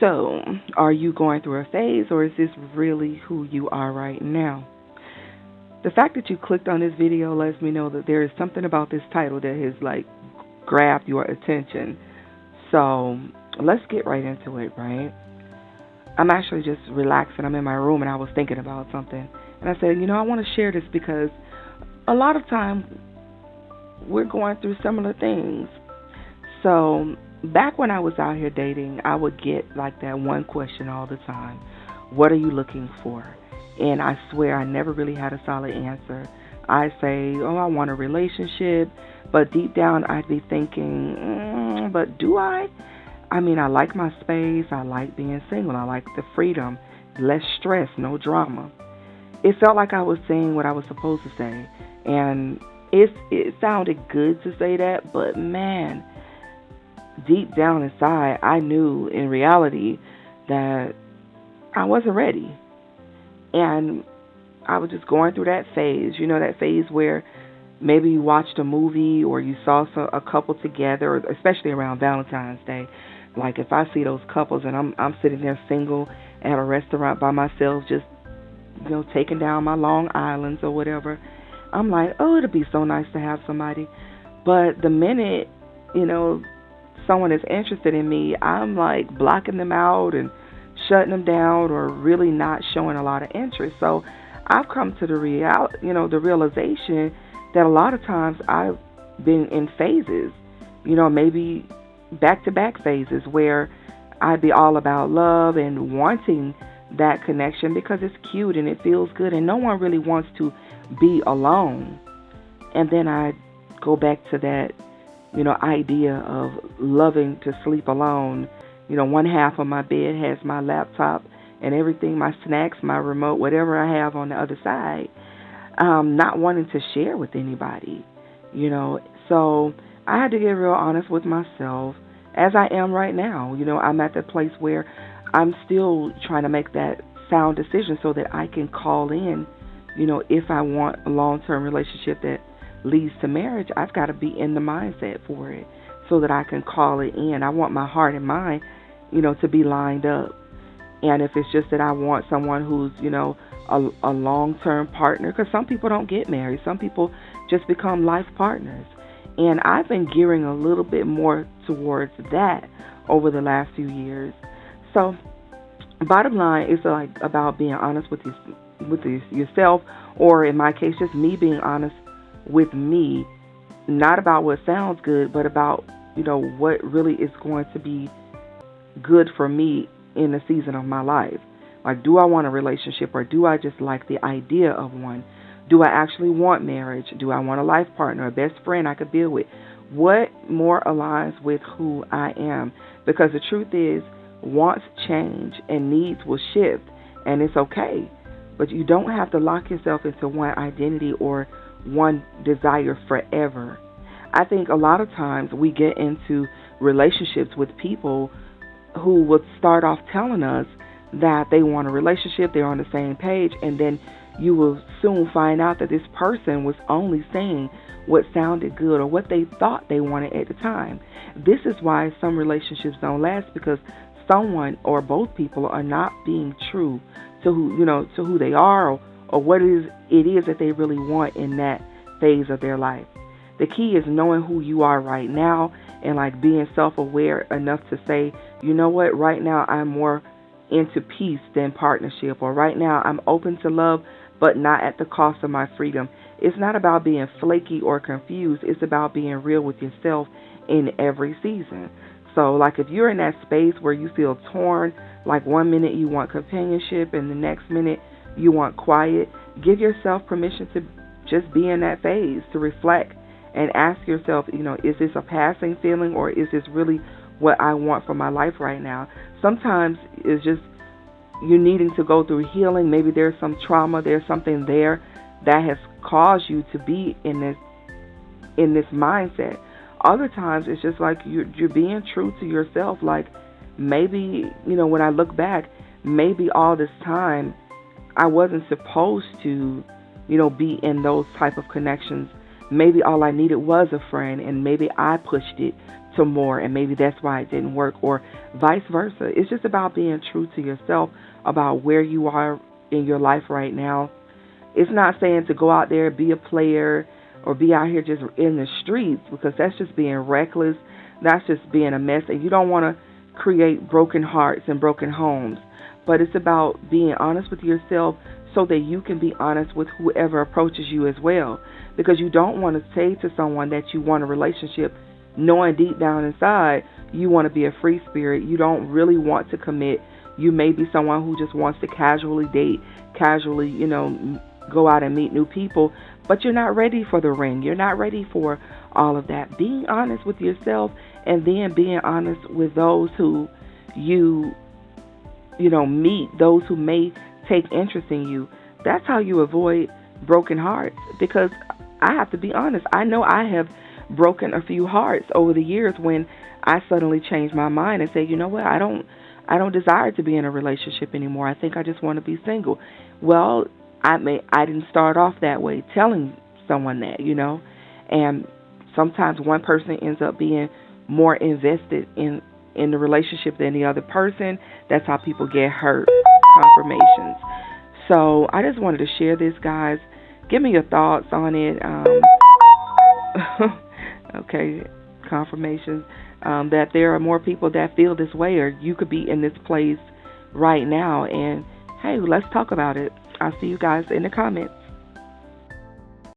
So, are you going through a phase or is this really who you are right now? The fact that you clicked on this video lets me know that there is something about this title that has like grabbed your attention. So, let's get right into it, right? I'm actually just relaxing. I'm in my room and I was thinking about something. And I said, I want to share this because a lot of times we're going through similar things. So, back when I was out here dating, I would get like that one question all the time: what are you looking for? And I swear I never really had a solid answer. I say, oh, I want a relationship, but deep down I'd be thinking, but do I? I mean, I like my space, I like being single, I like the freedom, less stress, no drama. It felt like I was saying what I was supposed to say, and it sounded good to say that, but man, deep down inside, I knew in reality that I wasn't ready. And I was just going through that phase, that phase where maybe you watched a movie or you saw a couple together, especially around Valentine's Day. Like if I see those couples and I'm sitting there single at a restaurant by myself, just taking down my Long Islands or whatever, I'm like, oh, it'd be so nice to have somebody. But the minute someone is interested in me, I'm like blocking them out and shutting them down or really not showing a lot of interest. So I've come to the realization that a lot of times I've been in phases, maybe back-to-back phases where I'd be all about love and wanting that connection because it's cute and it feels good and no one really wants to be alone. And then I go back to that, idea of loving to sleep alone. One half of my bed has my laptop and everything, my snacks, my remote, whatever I have on the other side, not wanting to share with anybody. So I had to get real honest with myself, as I am right now. I'm at the place where I'm still trying to make that sound decision so that I can call in, if I want a long-term relationship that leads to marriage, I've got to be in the mindset for it so that I can call it in. I want my heart and mind, to be lined up. And if it's just that I want someone who's, a long-term partner, because some people don't get married. Some people just become life partners. And I've been gearing a little bit more towards that over the last few years. So, bottom line is like about being honest with yourself, or in my case, just me being honest with me, not about what sounds good, but about, what really is going to be good for me in the season of my life. Like, do I want a relationship or do I just like the idea of one? Do I actually want marriage? Do I want a life partner, a best friend I could build with? What more aligns with who I am? Because the truth is, wants change and needs will shift, and it's okay. But you don't have to lock yourself into one identity or one desire forever. I think a lot of times we get into relationships with people who would start off telling us that they want a relationship, they're on the same page, and then you will soon find out that this person was only saying what sounded good or what they thought they wanted at the time. This is why some relationships don't last, because someone or both people are not being true to who they are, or what it is that they really want in that phase of their life. The key is knowing who you are right now and like being self-aware enough to say, you know what, right now I'm more into peace than partnership, or right now I'm open to love but not at the cost of my freedom. It's not about being flaky or confused. It's about being real with yourself in every season. So like if you're in that space where you feel torn, like one minute you want companionship and the next minute you want quiet, give yourself permission to just be in that phase, to reflect and ask yourself, is this a passing feeling or is this really what I want for my life right now? Sometimes it's just you needing to go through healing. Maybe there's some trauma, there's something there that has caused you to be in this mindset. Other times it's just like you're being true to yourself. Like maybe, when I look back, maybe all this time I wasn't supposed to, be in those type of connections. maybe all I needed was a friend, and maybe I pushed it to more, and maybe that's why it didn't work, or vice versa. It's just about being true to yourself about where you are in your life right now. It's not saying to go out there, be a player, or be out here just in the streets, because that's just being reckless. That's just being a mess, and you don't want to create broken hearts and broken homes. But it's about being honest with yourself so that you can be honest with whoever approaches you as well. Because you don't want to say to someone that you want a relationship knowing deep down inside you want to be a free spirit. You don't really want to commit. You may be someone who just wants to casually date, casually, go out and meet new people, but you're not ready for the ring. You're not ready for all of that. Being honest with yourself, and then being honest with those who you meet, those who may take interest in you. That's how you avoid broken hearts. Because I have to be honest, I know I have broken a few hearts over the years when I suddenly changed my mind and said, you know what, I don't desire to be in a relationship anymore. I think I just want to be single. Well, I didn't start off that way, telling someone that, and sometimes one person ends up being more invested in the relationship than the other person. That's how people get hurt. Confirmations. So I just wanted to share this, guys. Give me your thoughts on it. Okay, confirmations that there are more people that feel this way, or you could be in this place right now. And hey, let's talk about it. I'll see you guys in the comments.